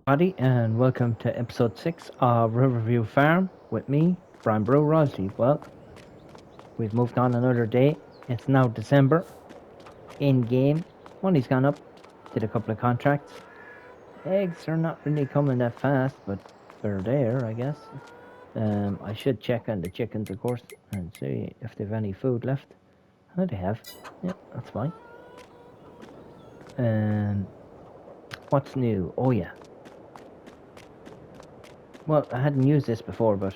Buddy, and welcome to episode 6 of Riverview Farm with me, Brian Bro Royalty. Well, we've moved on another day. It's now December. In game, money's gone up. Did a couple of contracts. Eggs are not really coming that fast, but they're there, I guess. I should check on the chickens, of course, and see if they've any food left. Oh, they have. Yeah, that's fine. And what's new? Oh, yeah. Well, I hadn't used this before, but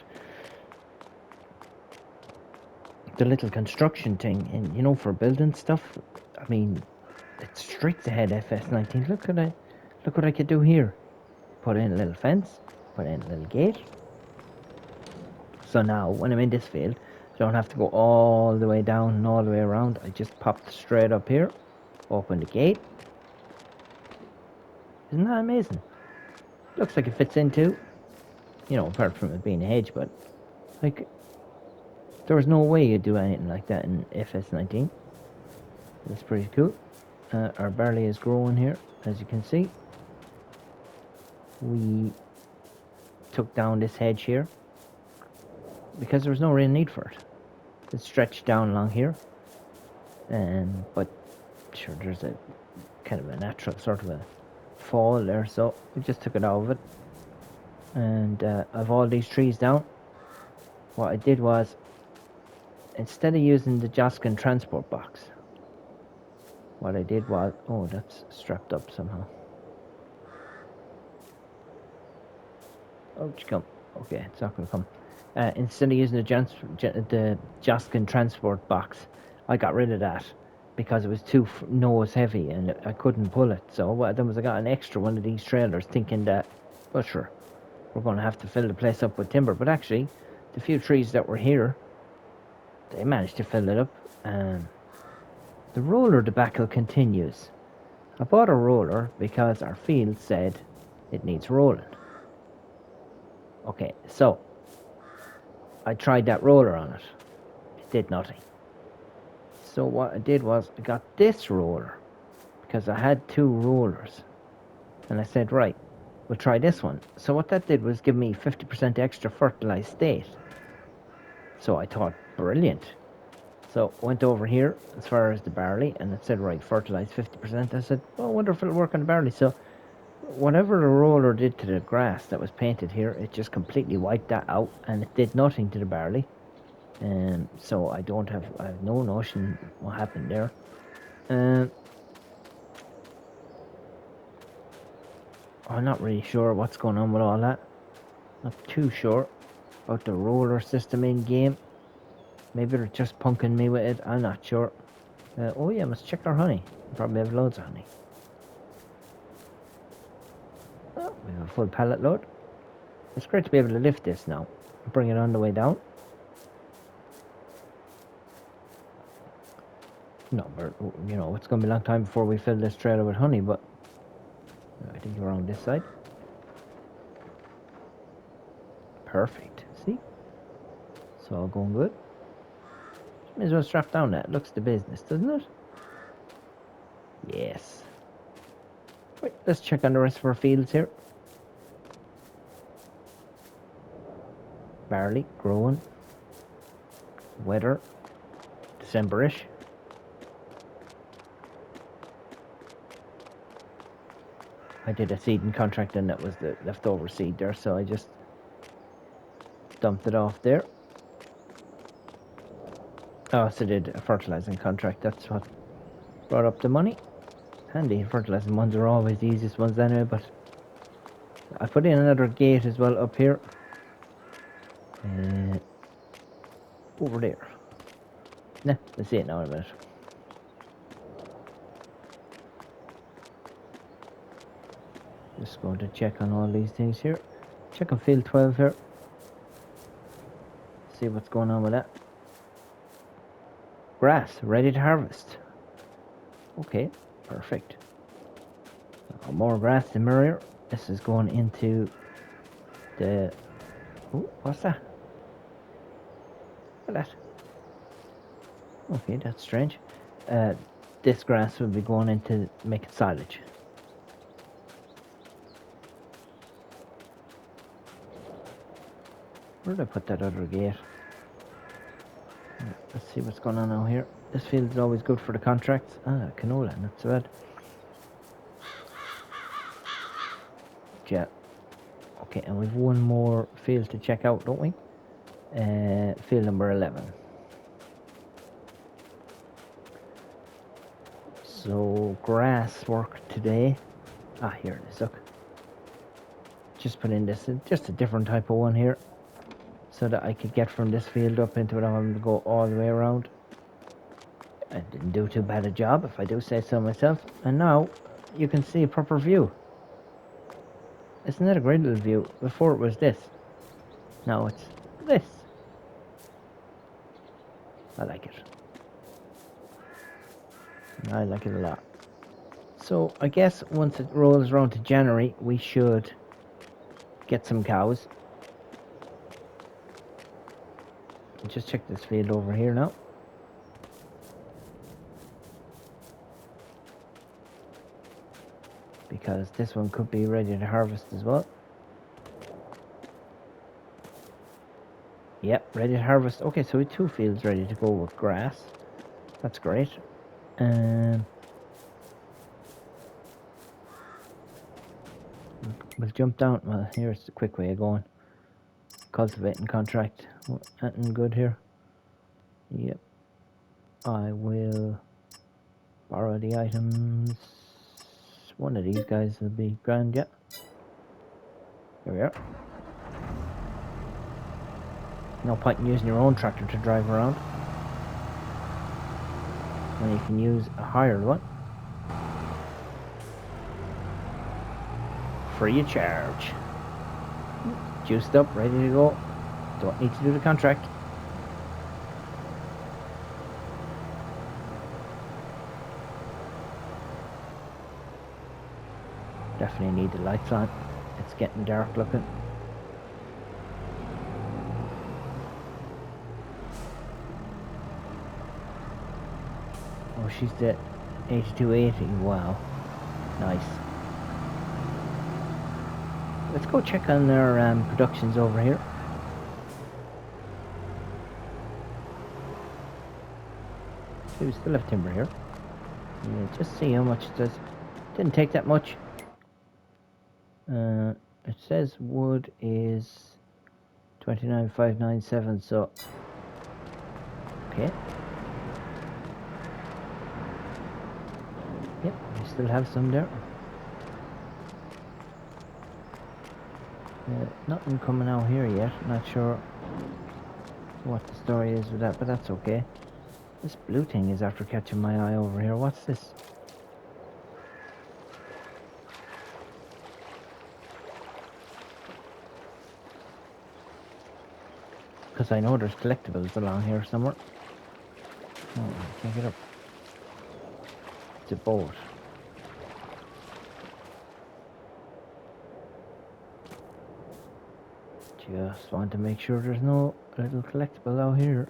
the little construction thing, and for building stuff. I mean, it's straight ahead FS19. Look what I could do here. Put in a little fence, put in a little gate. So now, when I'm in this field, I don't have to go all the way down and all the way around. I just pop straight up here, open the gate. Isn't that amazing? Looks like it fits into, apart from it being a hedge, but like, there was no way you'd do anything like that in FS19. That's pretty cool. Our barley is growing here, as you can see. We took down this hedge here because there was no real need for it. It stretched down along here, but sure, there's a kind of a natural sort of a fall there, so we just took it out of it. And of all these trees down, what I did was, instead of using the Joskin transport box, what I did was, oh, that's strapped up somehow. Oh, come. Okay, it's not going to come. Instead of using the Joskin transport box, I got rid of that because it was too nose heavy and I couldn't pull it. So what I done was I got an extra one of these trailers, thinking that, well, sure, we're going to have to fill the place up with timber. But actually, the few trees that were here, they managed to fill it up. The roller debacle continues. I bought a roller because our field said it needs rolling. Okay, so I tried that roller on it. It did nothing. So what I did was I got this roller because I had two rollers. And I said, right, we'll try this one. So what that did was give me 50% extra fertilized state. So I thought, brilliant. So I went over here as far as the barley and it said, right, fertilize 50%. I said, well, I wonder if it'll work on the barley. So whatever the roller did to the grass that was painted here, it just completely wiped that out and it did nothing to the barley. So I have no notion what happened there. I'm not really sure what's going on with all that. Not too sure about the roller system in game. Maybe they're just punking me with it. I'm not sure. Oh yeah, must check our honey. Probably have loads of honey. Oh, we have a full pallet load. It's great to be able to lift this now. Bring it on the way down. No, it's going to be a long time before we fill this trailer with honey, but I think we're on this side. Perfect. See? It's all going good. May as well strap down that. Looks the business, doesn't it? Yes. Right, let's check on the rest of our fields here. Barley growing. Weather December-ish. I did a seeding contract and that was the leftover seed there, so I just dumped it off there. I also did a fertilizing contract. That's what brought up the money. Handy. Fertilizing ones are always the easiest ones anyway, but I put in another gate as well up here. Over there. Nah, let's see it now in a minute. Just going to check on all these things here. Check on field 12 here. See what's going on with that. Grass, ready to harvest. Okay, perfect. More grass, the merrier. This is going into the... Oh, what's that? What's that? Okay, that's strange. This grass will be going into making silage. Where did I put that other gate? Let's see what's going on out here. This field is always good for the contracts. Ah, canola, not so bad. Yeah. Okay, and we've one more field to check out, don't we? Field number 11. So, grass work today. Ah, here it is, look. Just put in this, just a different type of one here, so that I could get from this field up into it. I'm having to go all the way around. I didn't do too bad a job, if I do say so myself. And now, you can see a proper view. Isn't that a great little view? Before it was this. Now it's this. I like it. I like it a lot. So I guess once it rolls around to January, we should get some cows. Just check this field over here now. Because this one could be ready to harvest as well. Yep, ready to harvest. Okay, so we have 2 fields ready to go with grass. That's great. We'll jump down. Well, here's the quick way of going. Cultivating contract. Anything good here? Yep. I will borrow the items. One of these guys will be grand, yeah. There we are. No point in using your own tractor to drive around when you can use a hired one. Free of charge. Juiced up, ready to go. Don't need to do the contract. Definitely need the lights on. It's getting dark looking. Oh, she's the 8280. Wow. Nice. Let's go check on their productions over here. See, we still have timber here. Yeah, just see how much it does. Didn't take that much. It says wood is 29,597, so okay. Yep, we still have some there. Nothing coming out here yet. Not sure what the story is with that, but that's okay. This blue thing is after catching my eye over here. What's this? Because I know there's collectibles along here somewhere. Oh, I can't get up. It's a boat. Just want to make sure there's no little collectible out here.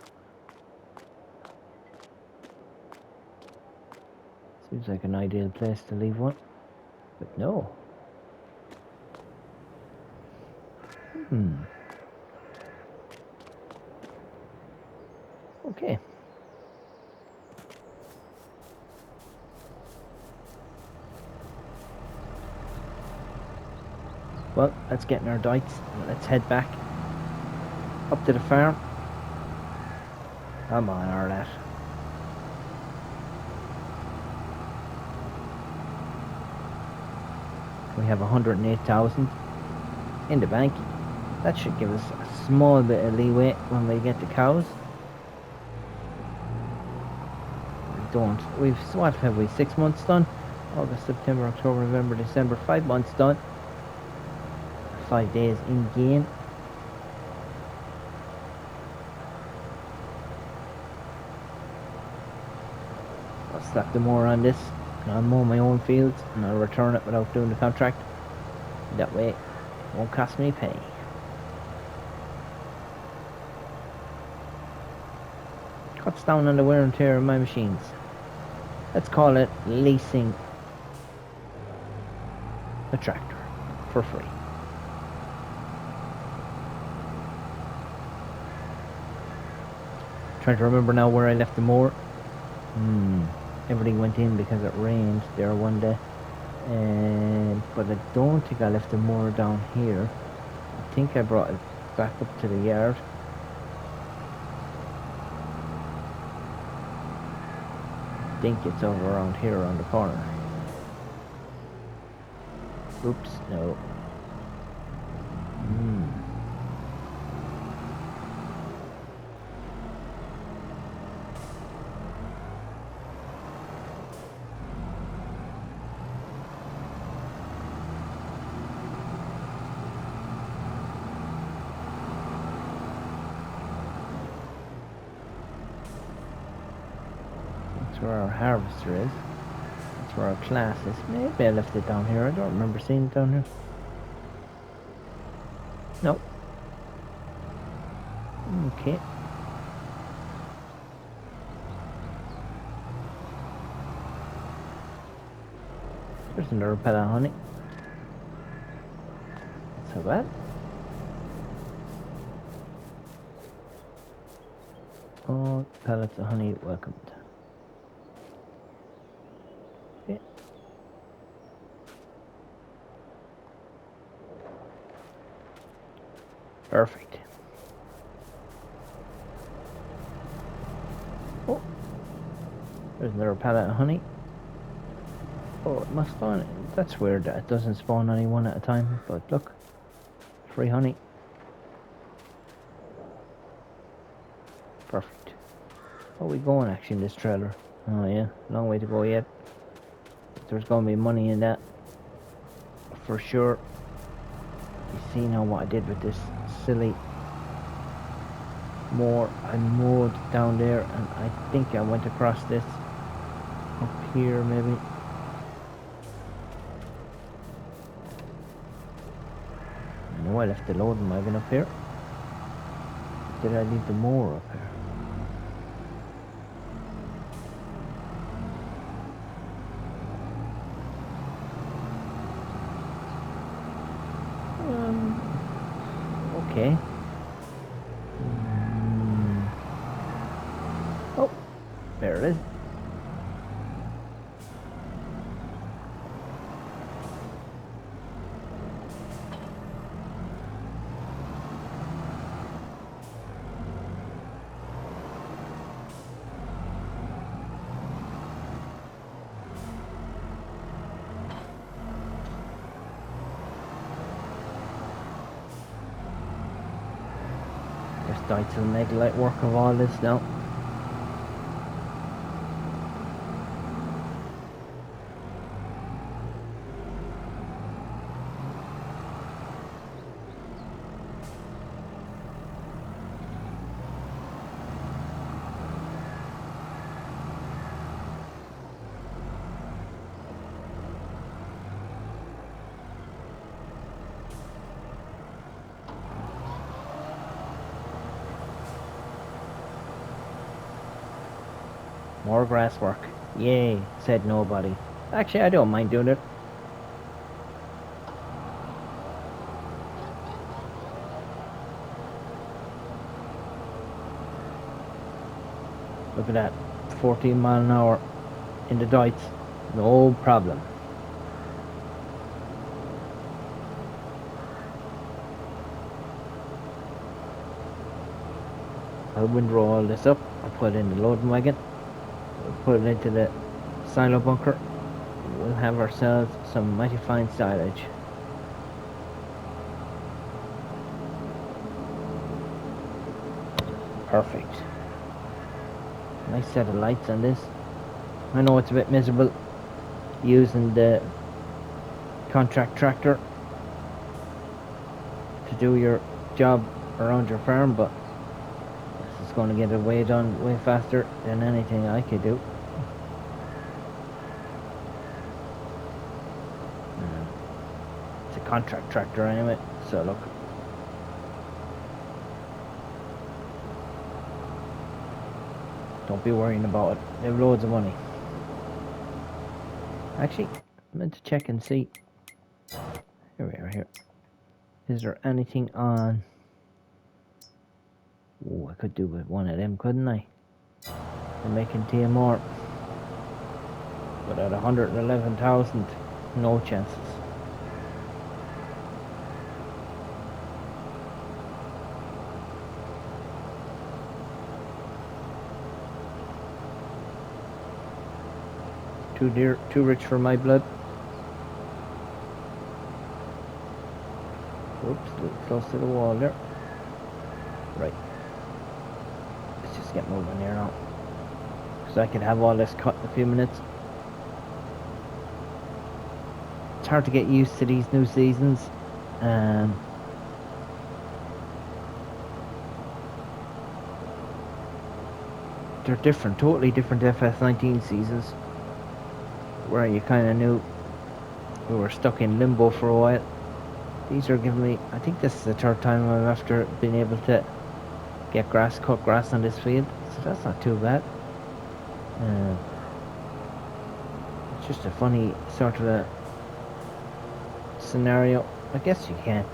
Seems like an ideal place to leave one, but no. Okay. Well, let's get in our dikes and let's head back up to the farm. Come on, Arlette. We have 108,000 in the bank. That should give us a small bit of leeway when we get the cows. We don't. What have we? 6 months done? August, September, October, November, December. 5 months done. 5 days in game. I'll slap the mower on this and I'll mow my own fields and I'll return it without doing the contract. That way it won't cost me a penny. Cuts down on the wear and tear of my machines. Let's call it leasing a tractor for free. Trying to remember now where I left the mower. Everything went in because it rained there one day. But I don't think I left the mower down here. I think I brought it back up to the yard. I think it's over around here around the corner. Oops, no. That's where our harvester is. That's where our class is. Maybe I left it down here. I don't remember seeing it down here. Nope. Okay. There's another pellet of honey. Not so bad. All pellets of honey welcomed. Okay. Perfect. Oh, there's another pallet of honey. Oh, it must spawn. That's weird that it doesn't spawn any one at a time. But look, free honey. Perfect. Where are we going actually in this trailer? Oh yeah, long way to go yet. There's gonna be money in that for sure. You see now what I did with this silly mower. I mowed down there, and I think I went across this up here maybe. I know I left the loading wagon up here. Did I leave the mower up here? Okay. Oh, there it is. Just died to make light work of all this now. More grass work. Yay, said nobody. Actually, I don't mind doing it. Look at that. 14 mile an hour in the dites. No problem. I'll windrow all this up. I'll put it in the loading wagon. Put it into the silo bunker. We'll have ourselves some mighty fine silage. Perfect. Nice set of lights on this. I know it's a bit miserable using the contract tractor to do your job around your farm, but this is going to get it way done way faster than anything I could do. It's a contract tractor anyway, so look. Don't be worrying about it. They have loads of money. Actually, I meant to check and see. Here we are here. Is there anything on? Oh, I could do with one of them, couldn't I? and making TMR. But at 111,000, no chances. Too dear, too rich for my blood. Oops, a little close to the wall there. Right. Let's just get moving here now. Because I can have all this cut in a few minutes. It's hard to get used to these new seasons. They're different, totally different FS19 seasons. Where you kind of knew we were stuck in limbo for a while. These are giving me, I think this is the third time I've after been able to get cut grass on this field. So that's not too bad. It's just a funny sort of a scenario. I guess you can't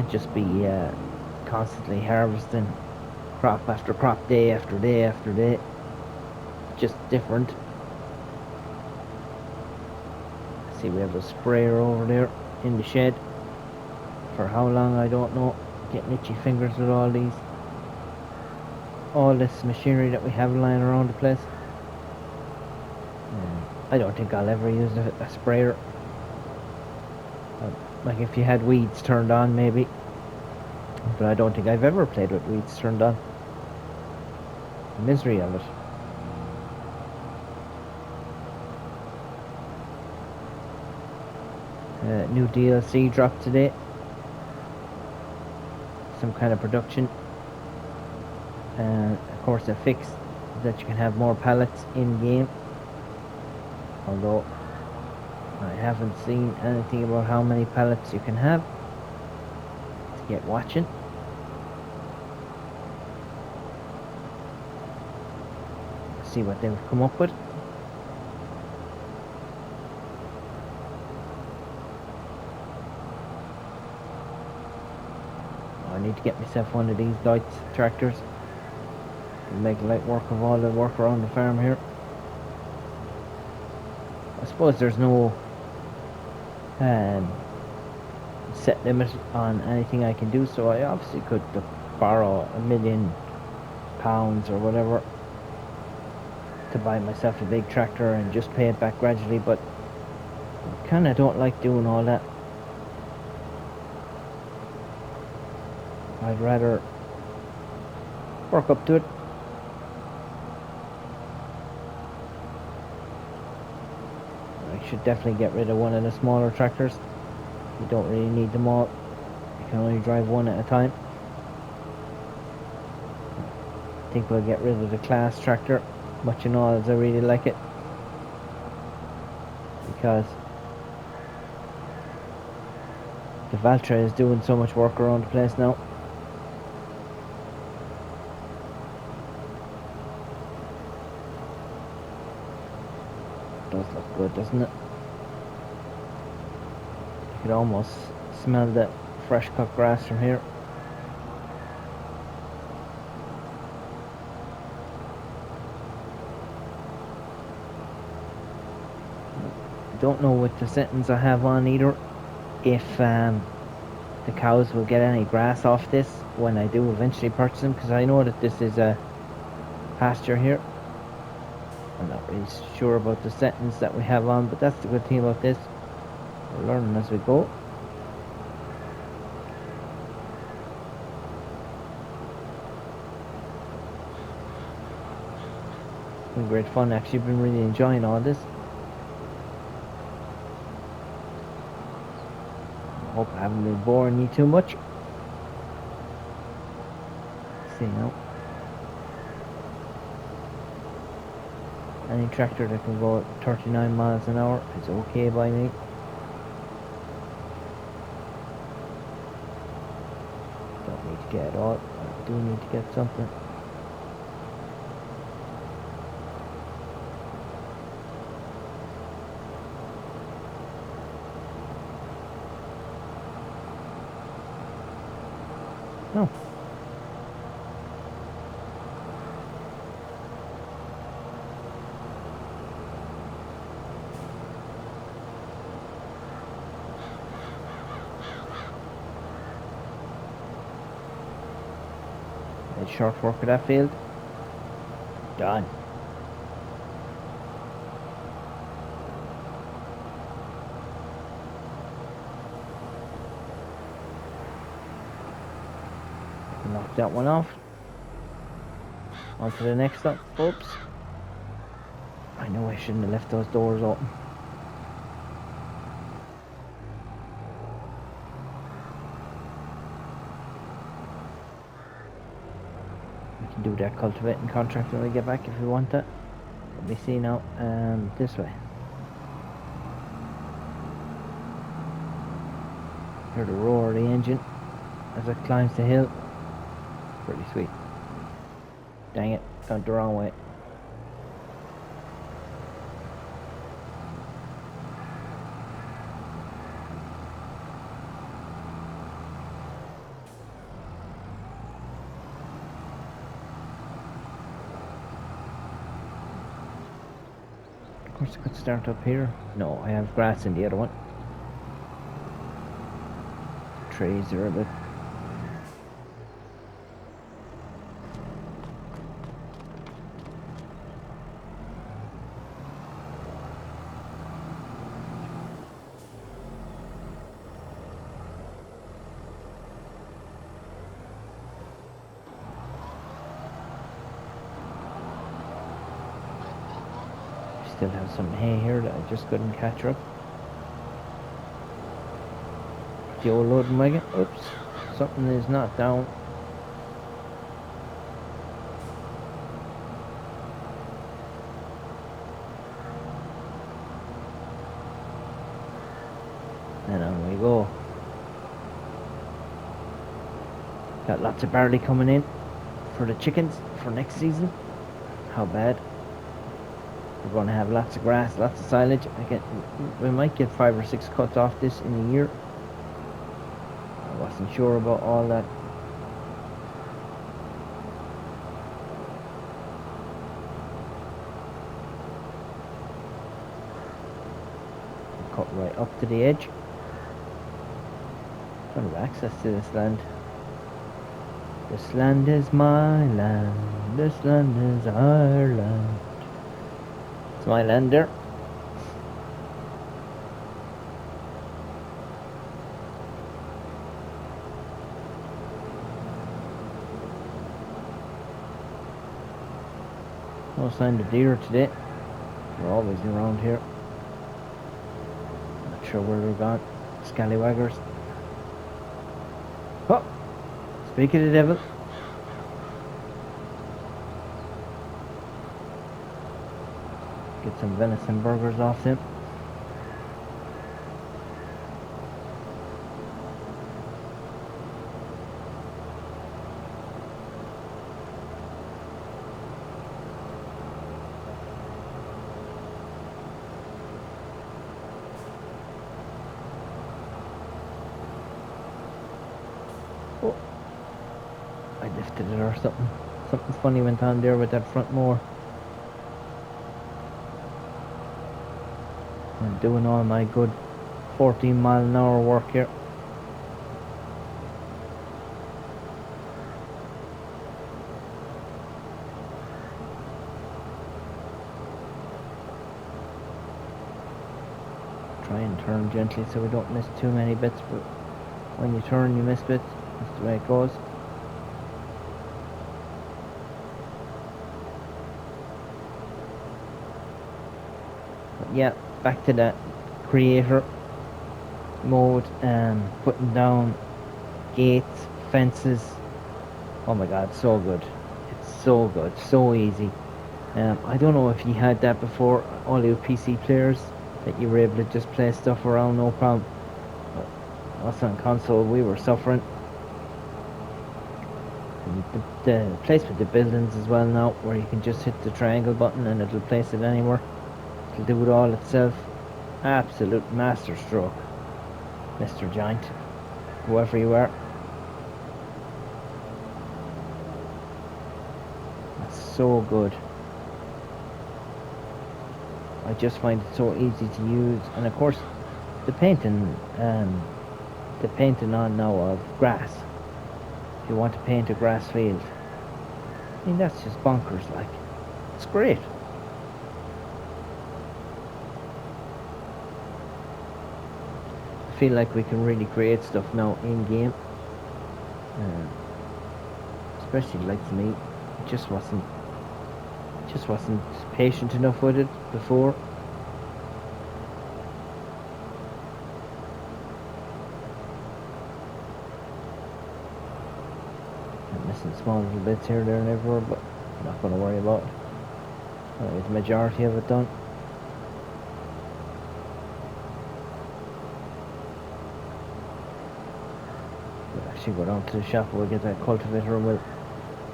just be constantly harvesting crop after crop, day after day after day. It's just different. See, we have a sprayer over there in the shed. For how long, I don't know. Getting itchy fingers with all this machinery that we have lying around the place. I don't think I'll ever use a sprayer. Like if you had weeds turned on, maybe. But I don't think I've ever played with weeds turned on. The misery of it. New DLC dropped today. Some kind of production. And of course a fix that you can have more pallets in game. Although I haven't seen anything about how many pallets you can have. Let's get watching. Let's see what they've come up with. I need to get myself one of these lights tractors and make light work of all the work around the farm here. I suppose there's no set limit on anything I can do, so I obviously could borrow £1 million or whatever to buy myself a big tractor and just pay it back gradually, but I kinda don't like doing all that. I'd rather work up to it. I should definitely get rid of one of the smaller tractors. You don't really need them all. You can only drive one at a time. I think we'll get rid of the class tractor, much and all as I really like it. Because the Valtra is doing so much work around the place now. Does look good, doesn't it? You could almost smell the fresh cut grass from here. Don't know what the settings I have on either, if the cows will get any grass off this when I do eventually purchase them, because I know that this is a pasture here. I'm not really sure about the settings that we have on, but that's the good thing about this. We're learning as we go. It's been great fun, actually. Been really enjoying all this. I hope I haven't been boring you too much. Let's see now. Any tractor that can go at 39 miles an hour is okay by me. Don't need to get it all. I do need to get something. No. short work of that field. Done. Knock that one off. On to the next one. Oops. I know I shouldn't have left those doors open. We can do that cultivating contract when we get back if we want that. Let me see now. This way. Hear the roar of the engine as it climbs the hill. Pretty sweet. Dang it, went the wrong way. Of course I could start up here. No, I have grass in the other one. Trees are a bit... Still have some hay here that I just couldn't catch up. The old loading wagon. Oops, something is not down. And on we go. Got lots of barley coming in for the chickens for next season. How bad? We're going to have lots of grass, lots of silage. We might get 5 or 6 cuts off this in a year. I wasn't sure about all that. Cut right up to the edge. Don't have access to this land. This land is my land. This land is our land. It's my land there. No sign of deer today. They're always around here. Not sure where they're gone. Scallywaggers. Oh! Speak of the devil. Get some venison burgers off them. Oh, I lifted it or something. Something funny went on there with that front mower. I'm doing all my good 14-mile-an-hour work here. Try and turn gently so we don't miss too many bits, but when you turn you miss bits. That's the way it goes. But yeah, back to that creator mode, putting down gates, fences. Oh my god, so good. It's so good, so easy. I don't know if you had that before, all you PC players, that you were able to just play stuff around no problem. But us on console, we were suffering. And the place with the buildings as well now, where you can just hit the triangle button and it'll place it anywhere. It'll do it all itself. Absolute masterstroke, Mr. Giant, whoever you are. That's so good. I just find it so easy to use, and of course the painting on now of grass. If you want to paint a grass field, I mean, that's just bonkers, like. It's great. I feel like we can really create stuff now in-game. Especially like to me, just wasn't patient enough with it before. I'm missing small little bits here, there and everywhere, but I'm not going to worry about it. I'll get the majority of it done. We'll actually go down to the shop, we'll get that cultivator, and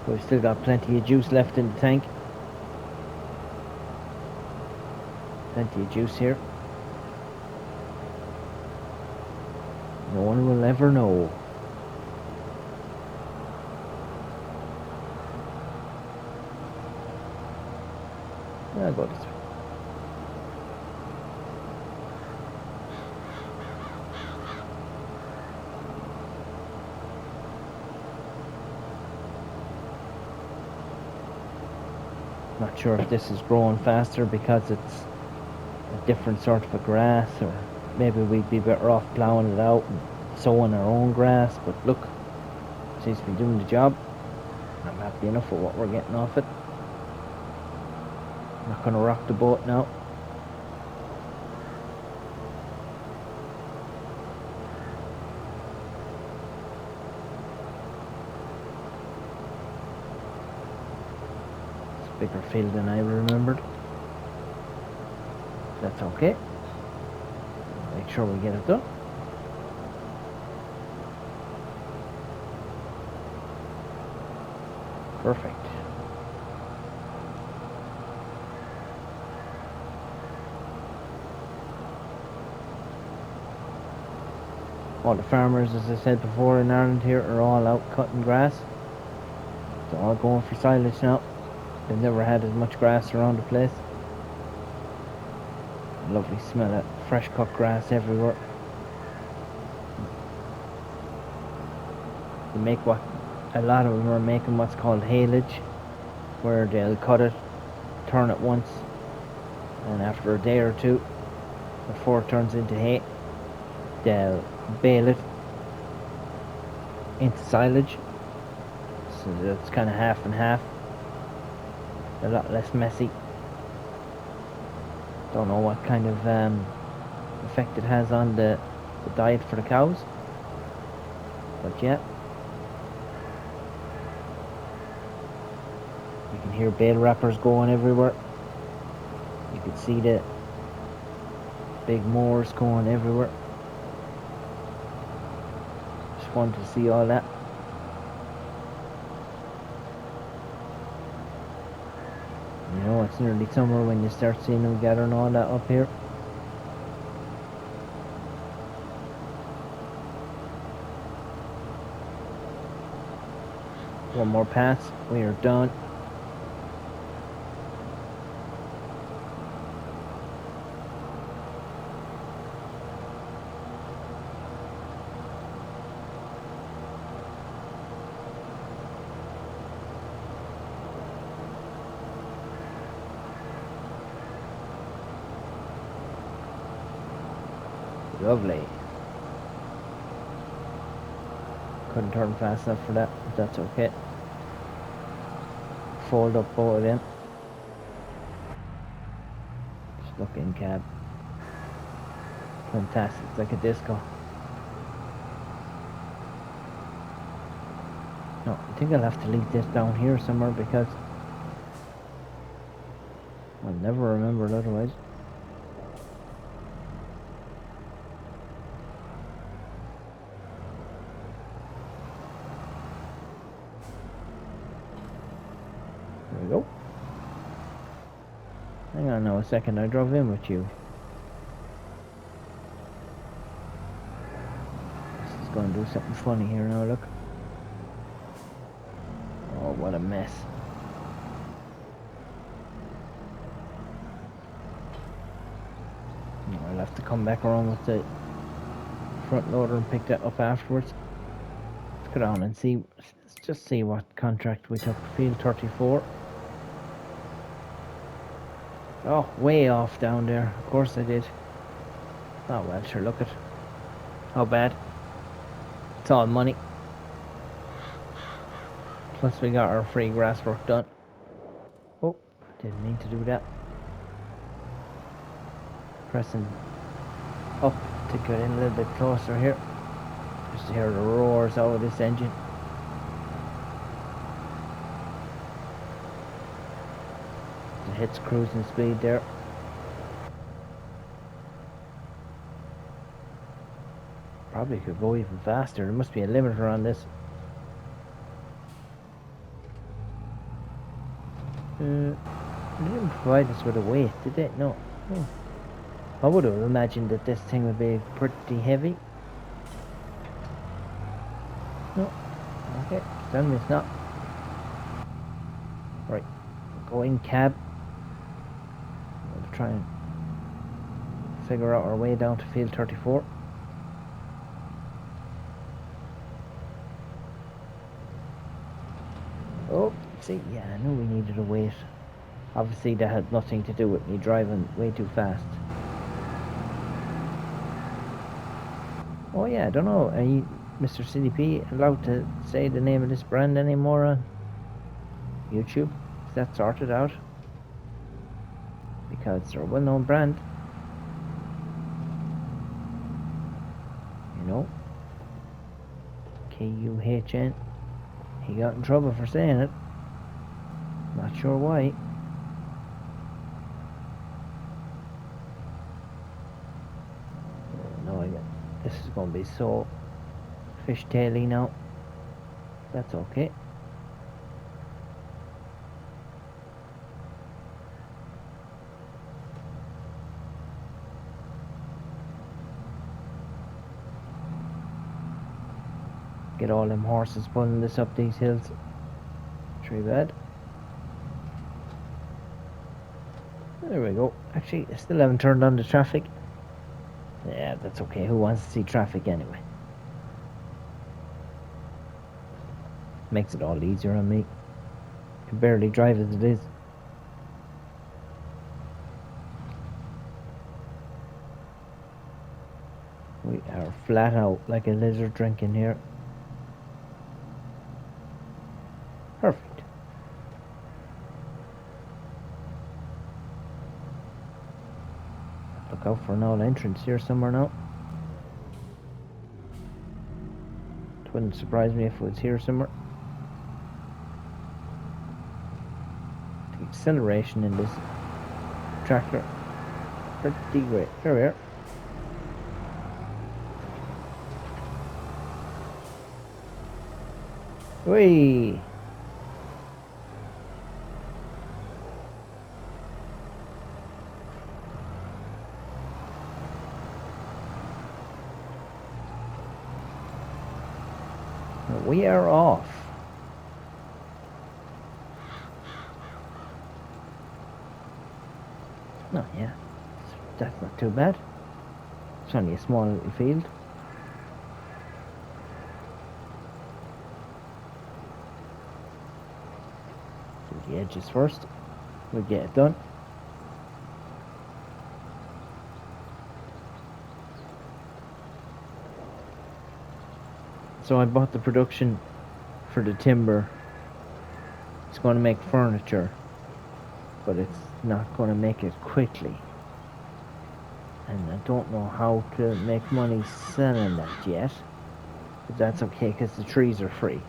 we've still got plenty of juice left in the tank. Plenty of juice here. No one will ever know. I'll go this way. Not sure if this is growing faster because it's a different sort of a grass, or maybe we'd be better off ploughing it out and sowing our own grass, but look, it seems to be doing the job. I'm happy enough with what we're getting off it. I'm not going to rock the boat now. It's a bigger field than I remembered. That's okay. Make sure we get it done. Perfect. All the farmers, as I said before, in Ireland here are all out cutting grass. They're all going for silage now. They've never had as much grass around the place. Lovely smell of fresh cut grass everywhere. They make what a lot of them are making what's called haylage, where they'll cut it, turn it once, and after a day or two, before it turns into hay, they'll bale it into silage, so that it's kind of half and half, a lot less messy. Don't know what kind of effect it has on the diet for the cows, but yeah. You can hear bale wrappers going everywhere. You can see the big moors going everywhere. Just wanted to see all that. You know, it's nearly summer when you start seeing them gathering all that up here. One more pass, we are done. Lovely. Couldn't turn fast enough for that, but that's okay. Fold up both of them. Just look in cab. Fantastic, it's like a disco. No, I think I'll have to leave this down here somewhere because I'll never remember it otherwise. There we go. Hang on now a second, I drove in with you. This is going to do something funny here now, look. Oh, what a mess. I'll have to come back around with the front loader and pick that up afterwards. Let's go down and see. Let's just see what contract we took. Field 34. Oh, way off down there. Of course I did. Oh well, sure, look at how bad. It's all money. Plus we got our free grass work done. Oh, didn't mean to do that. Pressing up to get in a little bit closer here. Just to hear the roars out of this engine. It hits cruising speed there. Probably could go even faster. There must be a limiter on this. They didn't provide us with a weight, did they? No. Oh. I would have imagined that this thing would be pretty heavy. No. Okay, tell me it's not. Right, go in cab. We'll try and figure out our way down to field 34. Oh, see, yeah, I knew we needed a weight. Obviously that had nothing to do with me driving way too fast. Oh yeah, I don't know, are you, Mr. CDP, allowed to say the name of this brand anymore on YouTube? Is that sorted out? Because they're a well-known brand. You know? KUHN. He got in trouble for saying it. Not sure why. No, this is going to be so fishtaily now. That's okay. Get all them horses pulling this up these hills. Too bad. There we go. Actually, I still haven't turned on the traffic. Yeah, that's okay. Who wants to see traffic anyway? Makes it all easier on me. I can barely drive as it is. We are flat out like a lizard drinking here. Perfect. Look out for an old entrance here somewhere now. It wouldn't surprise me if it was here somewhere. The acceleration in this tractor, pretty great. Here we are. Whee! We are off. No, yeah, that's not too bad. It's only a small little field. Do the edges first. We'll get it done. So I bought the production for the timber. It's going to make furniture, but it's not going to make it quickly. And I don't know how to make money selling that yet. But that's okay because the trees are free.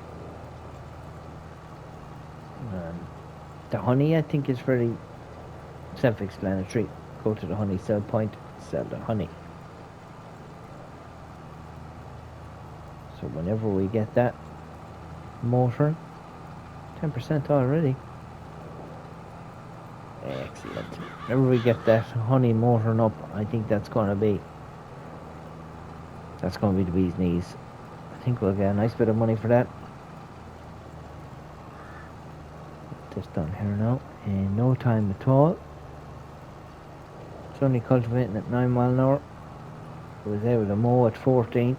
The honey, I think, is fairly self-explanatory. Go to the honey sell point, sell the honey. So whenever we get that motor, 10% already. Excellent. Whenever we get that honey motoring up, I think that's going to be the bee's knees. I think we'll get a nice bit of money for that. Get this done here now in no time at all. It's only cultivating at 9 miles an hour. I was able to mow at 14.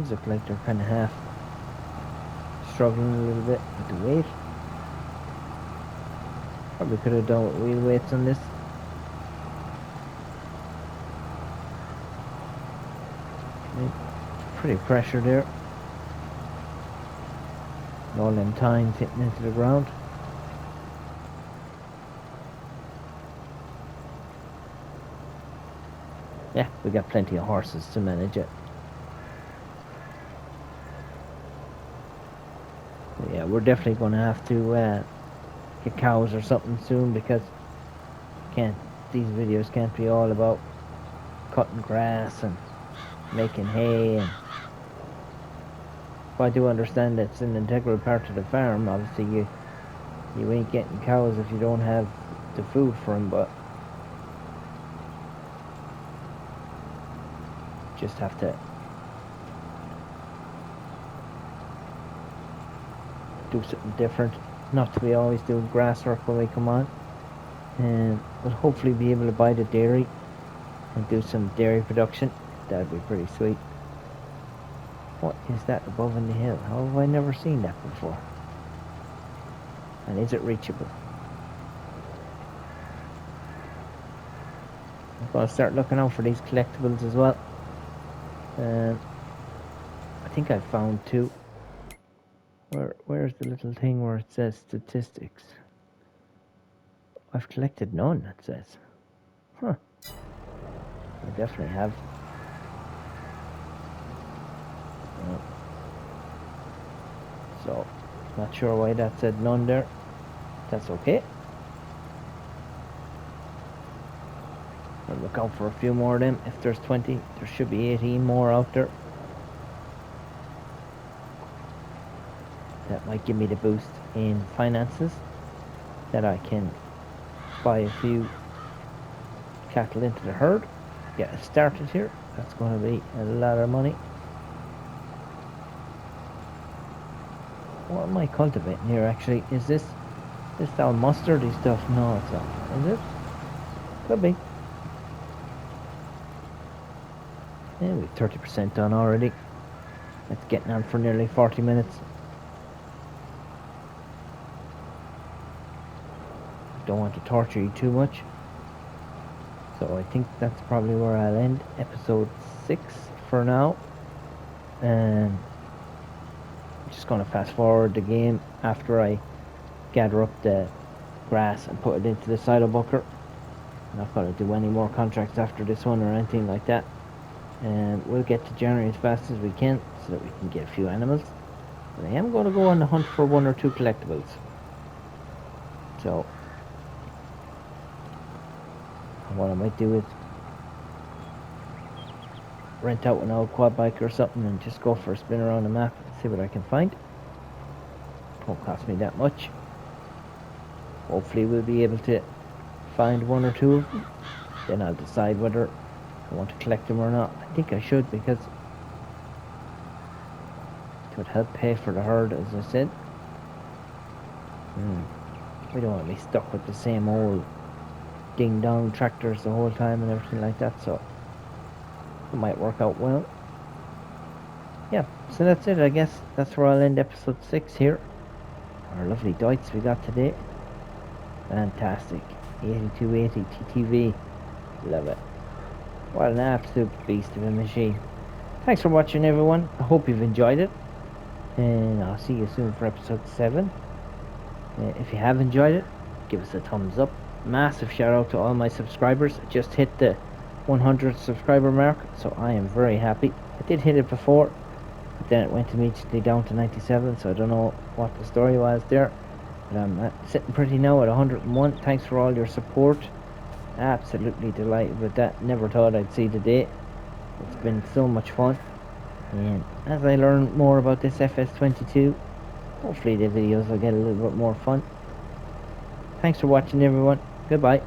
cows look like they're kind of half struggling a little bit with the weight. Probably could have done with wheel weights on this. Pretty pressure there. And all them tines hitting into the ground. Yeah, we got plenty of horses to manage it. But yeah, we're definitely going to have to get cows or something soon, because these videos can't be all about cutting grass and making hay. And I do understand it's an integral part of the farm. Obviously, you ain't getting cows if you don't have the food for them, but just have to do something different. Not to be always doing grass work when we come on. And we'll hopefully be able to buy the dairy and do some dairy production. That'd be pretty sweet. What is that above in the hill? How have I never seen that before? And is it reachable? I'm going to start looking out for these collectibles as well. I think I found 2. Where's the little thing where it says statistics? I've collected none, it says. Huh. I definitely have. So, not sure why that said none there. That's okay. I'll look out for a few more of them. If there's 20, there should be 18 more out there. That might give me the boost in finances, that I can buy a few cattle into the herd, get it started here. That's going to be a lot of money. What am I cultivating here actually? Is this all mustardy stuff? No, it's not. Is it? Could be. Yeah, we've 30% done already. It's getting on for nearly 40 minutes. Don't want to torture you too much. So I think that's probably where I'll end episode 6 for now. And I'm just going to fast forward the game after I gather up the grass and put it into the silo bucker. I'm not going to do any more contracts after this one or anything like that. And we'll get to January as fast as we can so that we can get a few animals. But I am going to go on the hunt for 1 or 2 collectibles. So what I might do is rent out an old quad bike or something and just go for a spin around the map and see what I can find. Won't cost me that much. Hopefully we'll be able to find 1 or 2 of them. Then I'll decide whether I want to collect them or not. I think I should, because it would help pay for the herd, as I said. We don't want to be stuck with the same old ding-dong tractors the whole time and everything like that, so it might work out well. Yeah, so that's it. I guess that's where I'll end episode 6 here. Our lovely Deutz we got today. Fantastic. 8280 TTV. Love it. What an absolute beast of a machine. Thanks for watching, everyone. I hope you've enjoyed it. And I'll see you soon for episode 7. If you have enjoyed it, give us a thumbs up. Massive shout out to all my subscribers. I just hit the 100 subscriber mark, so I am very happy. I did hit it before, but then it went immediately down to 97, so I don't know what the story was there. But I'm sitting pretty now at 101. Thanks for all your support. Absolutely delighted with that. Never thought I'd see the day. It's been so much fun. And as I learn more about this FS22, hopefully the videos will get a little bit more fun. Thanks for watching, everyone. Goodbye.